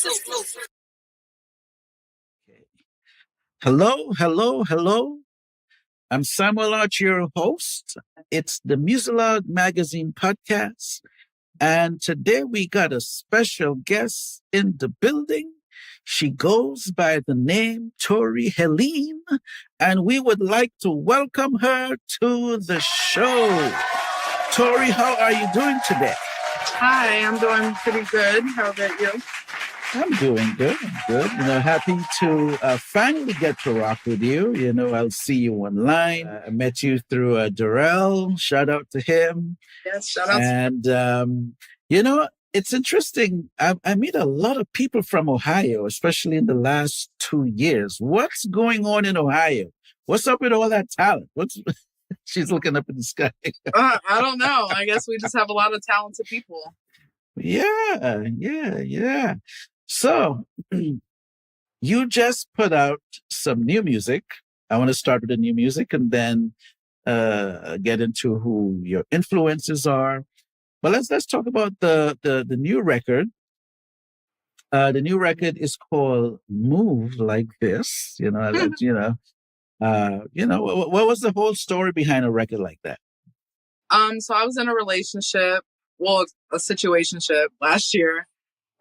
Okay. Hello, hello, hello. I'm Samuel Arch, your host. It's the Muzilog magazine podcast. And today we got a special guest in the building. She goes by the name Tori Helene, and we would like to welcome her to the show. Tori, how are you doing today? Hi, I'm doing pretty good. How about you? I'm doing good. I'm good. Happy to finally get to rock with you. I'll see you online. I met you through Darrell. Shout out to him. Yes, shout out. And, it's interesting. I meet a lot of people from Ohio, especially in the last 2 years. What's going on in Ohio? What's up with all that talent? She's looking up in the sky. I don't know. I guess we just have a lot of talented people. Yeah. So you just put out some new music. I want to start with the new music and then get into who your influences are. But let's talk about the new record. The new record is called "Move Like This." What was the whole story behind a record like that? So I was in a relationship, a situationship last year.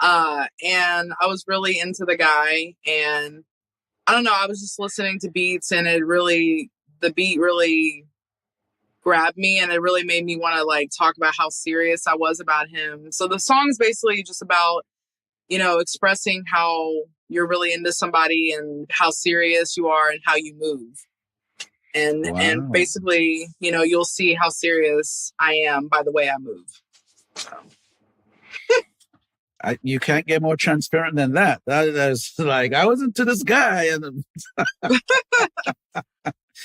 And I was really into the guy, and I don't know, I was just listening to beats, and the beat really grabbed me, and it really made me want to talk about how serious I was about him. So the song is basically just about, expressing how you're really into somebody and how serious you are and how you move. And basically, you'll see how serious I am by the way I move. So. You can't get more transparent than that. That's like, I was into this guy. And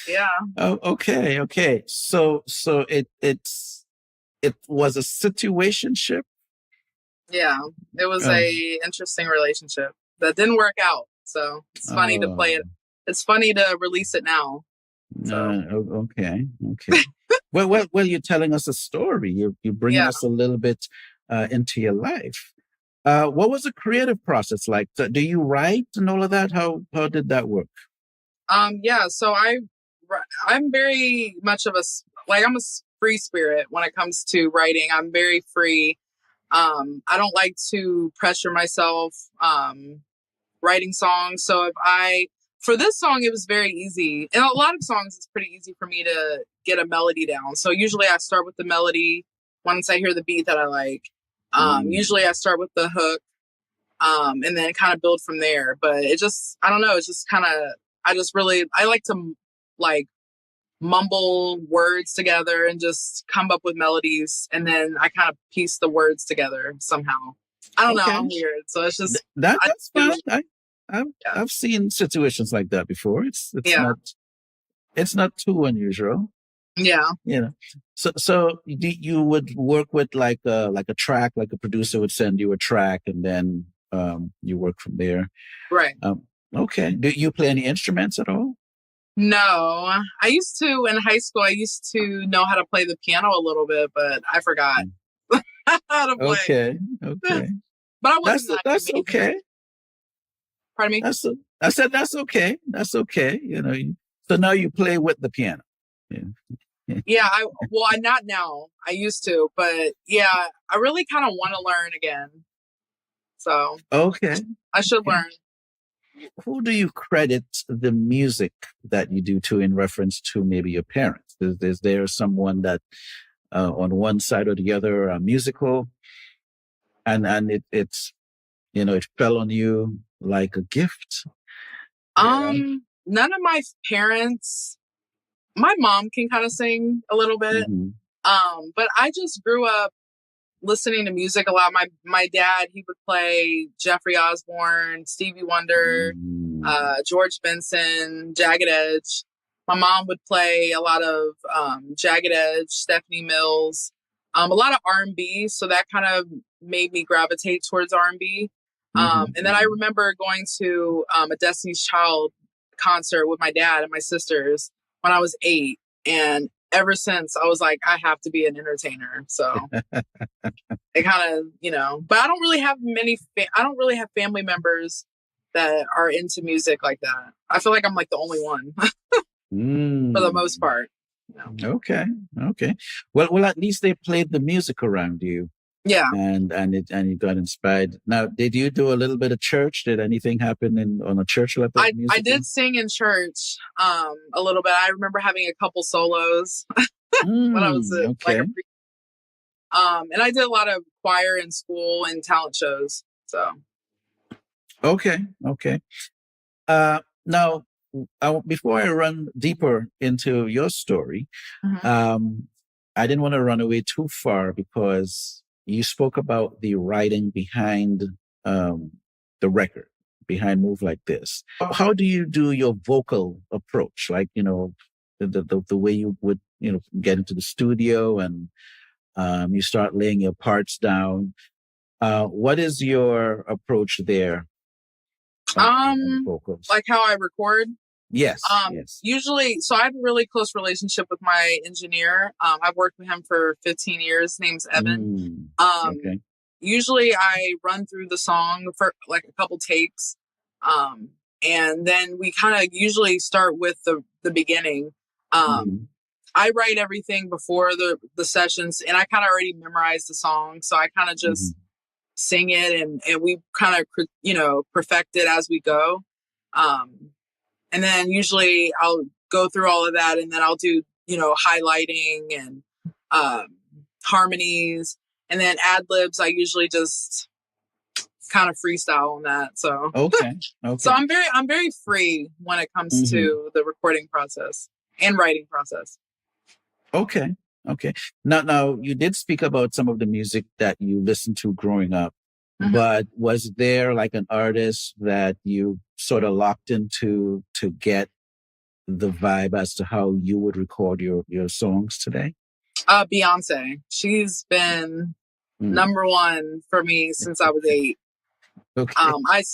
yeah. Oh, okay. So it was a situationship. Yeah, it was a interesting relationship that didn't work out. So it's funny to play it. It's funny to release it now. So. Okay. well, you're telling us a story. You're bringing us a little bit into your life. What was the creative process like? Do you write and all of that? How did that work? So I'm very much of I'm a free spirit when it comes to writing. I'm very free. I don't like to pressure myself writing songs. So for this song, it was very easy. And a lot of songs, it's pretty easy for me to get a melody down. So usually I start with the melody once I hear the beat that I like. Usually I start with the hook, and then kind of build from there. But I don't know, it's just kind of, I like to mumble words together and just come up with melodies. And then I kind of piece the words together somehow. I don't know, I'm weird. So it's just, that's fine. I've seen situations like that before. It's not too unusual. Yeah. So you would work with like a track, like a producer would send you a track and then you work from there. Right. Okay. Do you play any instruments at all? No. I used to, in high school, I used to know how to play the piano a little bit, but I forgot how to play. Okay. But I wasn't that's okay. Pardon me? I said that's okay. That's okay. So now you play with the piano. Yeah. Not now. I used to, but yeah, I really kind of want to learn again. So okay, I should learn. Who do you credit the music that you do to in reference to maybe your parents? Is there someone that on one side or the other are musical, and it's it fell on you like a gift? None of my parents. My mom can kind of sing a little bit, but I just grew up listening to music a lot. My dad, he would play Jeffrey Osborne, Stevie Wonder, George Benson, Jagged Edge. My mom would play a lot of Jagged Edge, Stephanie Mills, a lot of R&B. So that kind of made me gravitate towards R&B. And then I remember going to a Destiny's Child concert with my dad and my sisters when I was 8. And ever since I was like, I have to be an entertainer. So it kind of, but I don't really have I don't really have family members that are into music like that. I feel like I'm like the only one for the most part. Okay. Okay. Well, at least they played the music around you. Yeah. And you got inspired. Now, did you do a little bit of church? Did anything happen on a church level? I did sing in church a little bit. I remember having a couple solos when I was okay. and I did a lot of choir in school and talent shows. So okay. Now, before I run deeper into your story, I didn't want to run away too far because you spoke about the writing behind the record, behind Move Like This. How do you do your vocal approach? Like, the way you would, get into the studio and you start laying your parts down. What is your approach there? Vocals? Like how I record? Yes. Yes. Usually, so I have a really close relationship with my engineer. I've worked with him for 15 years. His name's Evan. Okay. Usually I run through the song for like a couple takes. And then we kind of usually start with the beginning. I write everything before the sessions, and I kind of already memorized the song. So I kind of just sing it, and we kind of, perfect it as we go. And then usually I'll go through all of that, and then I'll do, highlighting and harmonies, and then ad libs. I usually just kind of freestyle on that. So okay. So I'm very free when it comes to the recording process and writing process. Okay. Now you did speak about some of the music that you listened to growing up, but was there like an artist that you sort of locked into to get the vibe as to how you would record your songs today? Beyonce. She's been number one for me since I was 8. Okay.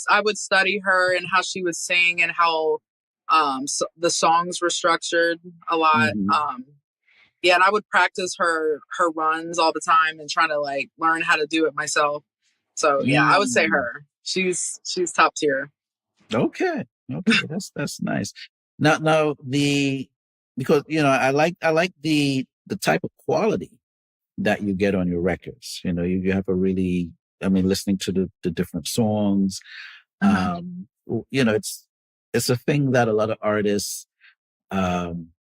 I would study her and how she would sing and how the songs were structured a lot. And I would practice her runs all the time and try to like learn how to do it myself. So yeah, I would say her. She's top tier. Okay, that's nice. Now because I like the type of quality that you get on your records. You have a really, listening to the different songs. It's a thing that a lot of artists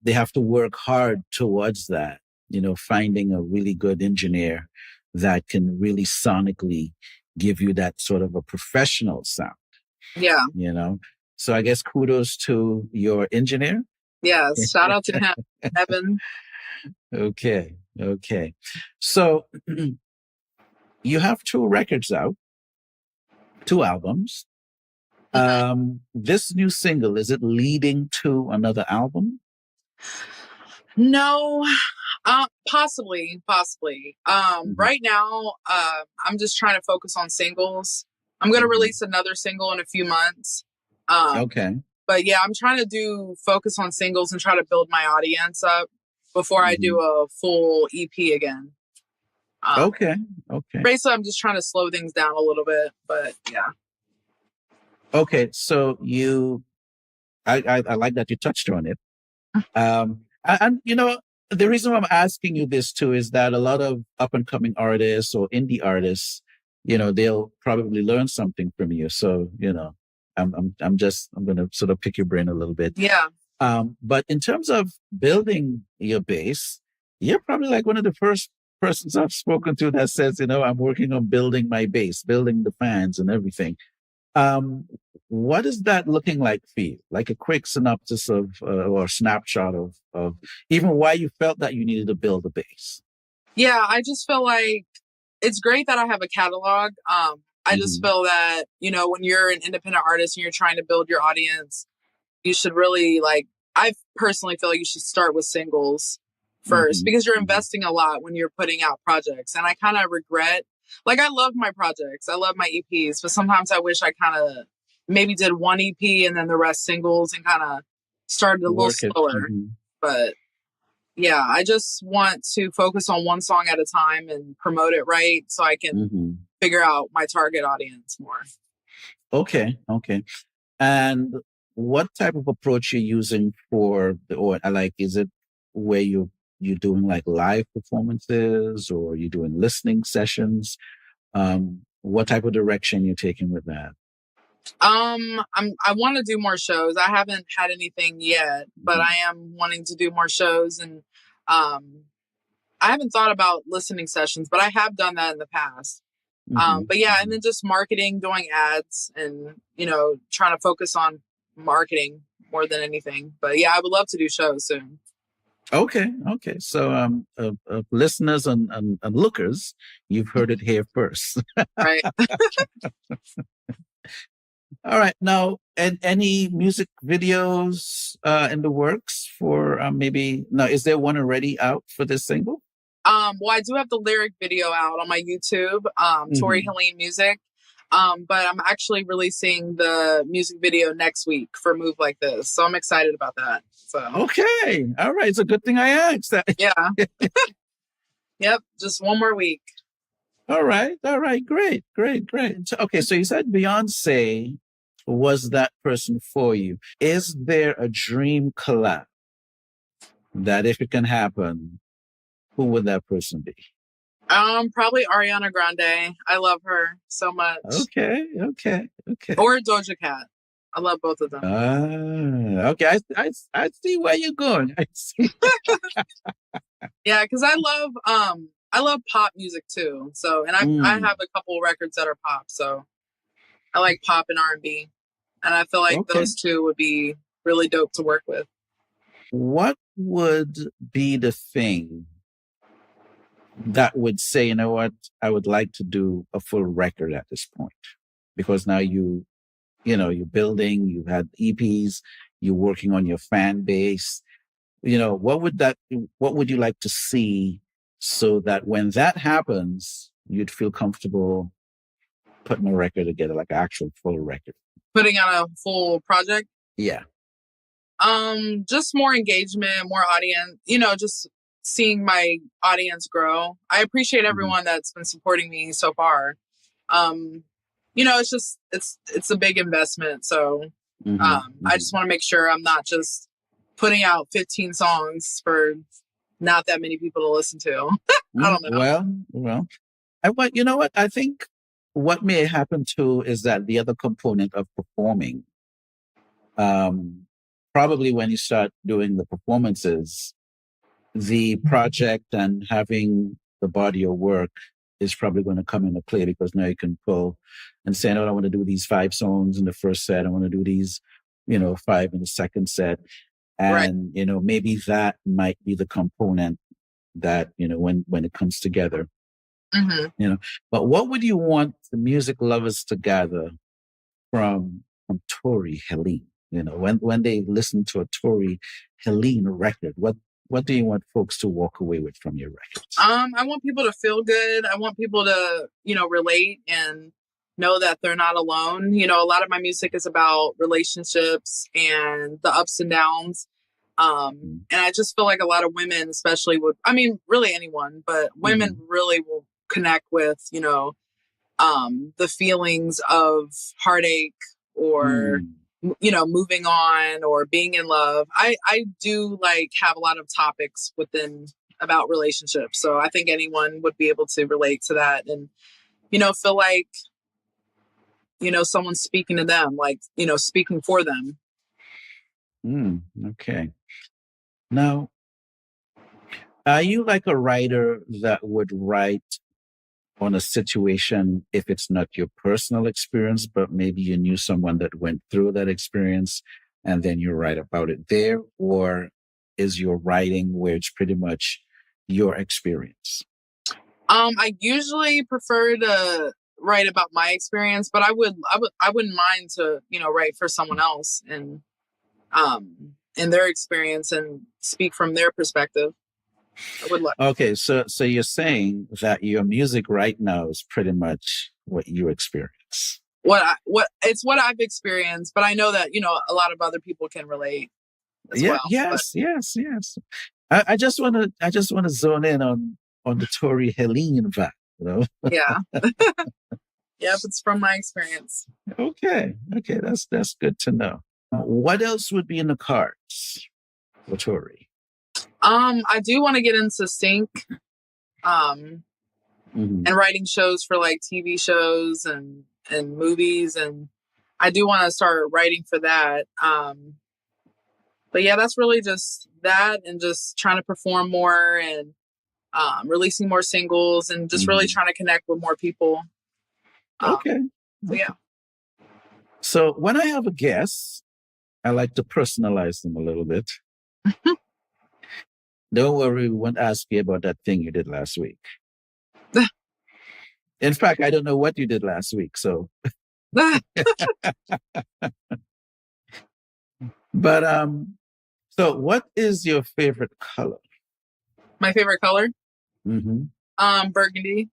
they have to work hard towards that, finding a really good engineer that can really sonically give you that sort of a professional sound. Yeah. So I guess kudos to your engineer. Yes. Shout out to him, Evan. Okay. So you have 2 records out, 2 albums. This new single, is it leading to another album? No, possibly. Right now, I'm just trying to focus on singles. I'm going to release another single in a few months. Okay. But yeah, I'm trying to focus on singles and try to build my audience up before I do a full EP again. Okay. Basically, I'm just trying to slow things down a little bit, but yeah. Okay, so I like that you touched on it. And the reason why I'm asking you this too is that a lot of up and coming artists or indie artists, they'll probably learn something from you. So, I'm going to sort of pick your brain a little bit. Yeah. But in terms of building your base, you're probably like one of the first persons I've spoken to that says, I'm working on building my base, building the fans and everything. What is that looking like for you? Like a quick synopsis of or snapshot of even why you felt that you needed to build a base. Yeah, I just feel like it's great that I have a catalog. I just feel that, when you're an independent artist and you're trying to build your audience, you should really I personally feel like you should start with singles first because you're investing a lot when you're putting out projects. And I kind of regret, I love my projects. I love my EPs, but sometimes I wish I kind of maybe did one EP and then the rest singles and kind of started a little slower. But Yeah, I just want to focus on one song at a time and promote it right so I can figure out my target audience more. Okay, okay. And what type of approach you're using for or like, is it where you're doing like live performances or you're doing listening sessions? What type of direction you're taking with that? I want to do more shows. I haven't had anything yet, but I am wanting to do more shows, and um I haven't thought about listening sessions, but I have done that in the past. But yeah, and then just marketing, doing ads, and trying to focus on marketing more than anything. But yeah, I would love to do shows soon. Okay, okay. So, listeners and lookers, you've heard it here first. Right. All right. Now, and any music videos in the works for maybe now? Is there one already out for this single? Well, I do have the lyric video out on my YouTube, Tori Helene Music. But I'm actually releasing the music video next week for Move Like This. So I'm excited about that. So okay. All right. It's a good thing I asked that. Yeah. Yep. Just one more week. All right. All right. Great. Great. Great. Okay. So you said Beyonce was that person for you. Is there a dream collab that if it can happen, who would that person be? Probably Ariana Grande. I love her so much. Okay. Or Doja Cat. I love both of them. Okay. I see where you're going. I see. Yeah, because I love pop music too. So, and I have a couple records that are pop. So, I like pop and R&B, and I feel like those two would be really dope to work with. What would be the thing that would say, you know what, I would like to do a full record at this point? Because now you're building, you've had EPs, you're working on your fan base. What would you like to see so that when that happens, you'd feel comfortable putting a record together, like an actual full record? Putting on a full project? Yeah. Just more engagement, more audience, just seeing my audience grow. I appreciate everyone that's been supporting me so far. It's a big investment. So, I just want to make sure I'm not just putting out 15 songs for not that many people to listen to. I don't know. Well, you know what? I think what may happen too is that the other component of performing, probably when you start doing the performances, the project and having the body of work is probably going to come into play, because now you can pull and say, no, I want to do these 5 songs in the first set. I want to do these, 5 in the second set. And, maybe that might be the component that, when it comes together, but what would you want the music lovers to gather from Tori Helene? When they listen to a Tori Helene record, what do you want folks to walk away with from your records? I want people to feel good. I want people to, relate and know that they're not alone. A lot of my music is about relationships and the ups and downs. And I just feel like a lot of women, especially really anyone, but women really will connect with, the feelings of heartache or, moving on or being in love. I do have a lot of topics about relationships. So I think anyone would be able to relate to that and, feel like, someone's speaking to them, speaking for them. Okay. Now, are you like a writer that would write on a situation if it's not your personal experience, but maybe you knew someone that went through that experience and then you write about it there? Or is your writing where it's pretty much your experience? I usually prefer to write about my experience, but I wouldn't mind to, write for someone else and in their experience and speak from their perspective. I would like. Okay, so you're saying that your music right now is pretty much what you experience. It's what I've experienced, but I know that a lot of other people can relate as well. Yes. I just want to zone in on the Tori Helene vibe, you know. Yeah. Yep, it's from my experience. Okay, that's good to know. What else would be in the cards for Tori? I do want to get into sync, Mhm. and writing shows for like TV shows and movies, and I do want to start writing for that. But yeah, that's really just that, and just trying to perform more, and releasing more singles, and just really trying to connect with more people. Okay. So yeah. So when I have a guest, I like to personalize them a little bit. Don't worry, we won't ask you about that thing you did last week. In fact, I don't know what you did last week. So, but so what is your favorite color? My favorite color? Mm-hmm. Burgundy.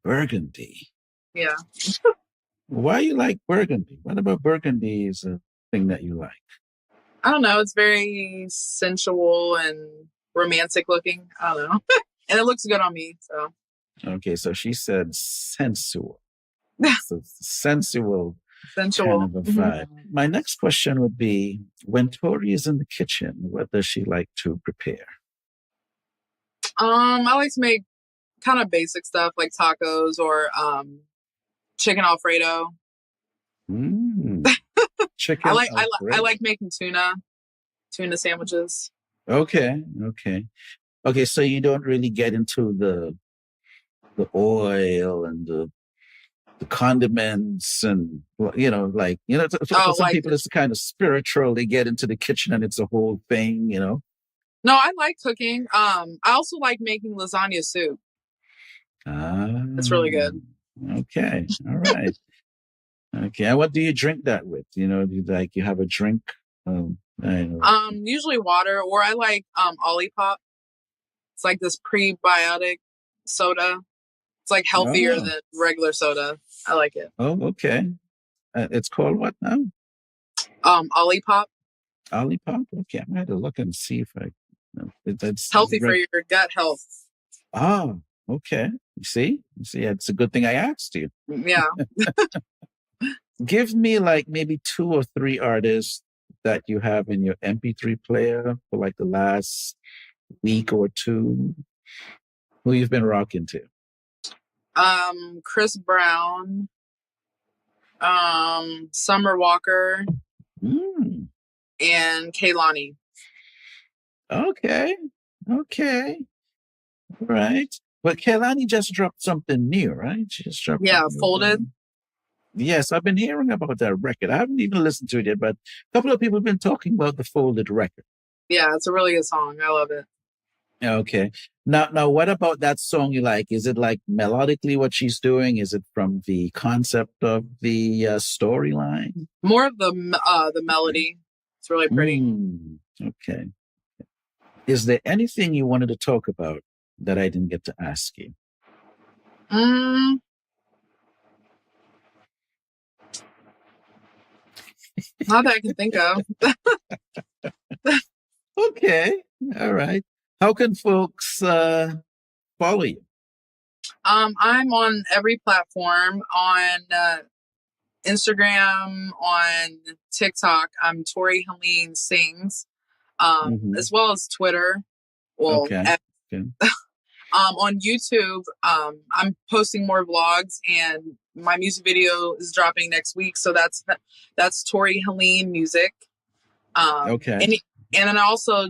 Burgundy. Yeah. Why you like burgundy? What about burgundy is a thing that you like? I don't know. It's very sensual and romantic looking. I don't know. And it looks good on me. So. Okay, so she said sensual. So sensual Sensual. kind of a vibe. My next question would be, when Tori is in the kitchen, what does she like to prepare? I like to make kind of basic stuff like tacos or chicken Alfredo. Chicken I like making tuna sandwiches. Okay. So you don't really get into the oil and the condiments and for some like people it's kind of spiritual. They get into the kitchen and it's a whole thing. No, I like cooking. I also like making lasagna soup. It's really good. Okay. All right. Okay. And what do you drink that with? You have a drink? Usually water, or I like Olipop. It's like this prebiotic soda. It's like healthier than regular soda. I like it. Oh, okay. It's called what now? Olipop. Olipop? Okay. I'm going to look and see if it's healthy for your gut health. Oh, okay. You see, it's a good thing I asked you. Yeah. Give me like maybe 2 or 3 artists that you have in your MP3 player for like the last week or two, who you've been rocking to. Chris Brown, Summer Walker, and Kehlani. Okay. Right. But Kehlani just dropped something new, right? She just dropped Folded. Yes, I've been hearing about that record. I haven't even listened to it yet, but a couple of people have been talking about the Folded record. Yeah, it's a really good song. I love it. Okay. Now, what about that song you like? Is it like melodically what she's doing? Is it from the concept of the storyline? More of the melody. It's really pretty. Okay. Is there anything you wanted to talk about that I didn't get to ask you? Not that I can think of. Okay. All right. How can folks follow you? I'm on every platform, on Instagram, on TikTok. I'm Tori Helene Sings, as well as Twitter. Well, okay. On YouTube, I'm posting more vlogs, and my music video is dropping next week. So that's Tori Helene Music. Okay. And then also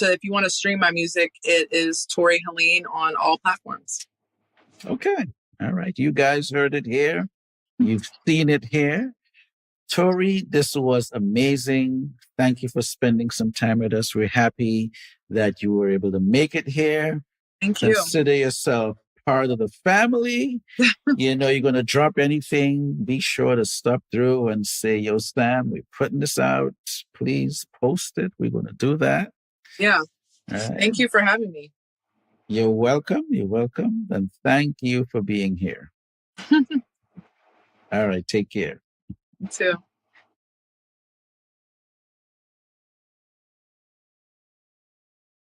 if you want to stream my music, it is Tori Helene on all platforms. Okay. All right. You guys heard it here. You've seen it here. Tori, this was amazing. Thank you for spending some time with us. We're happy that you were able to make it here. Thank you. Consider yourself part of the family. You're going to drop anything, be sure to stop through and say, yo, Sam, we're putting this out. Please post it. We're going to do that. Yeah. Right. Thank you for having me. You're welcome. And thank you for being here. All right. Take care. You too.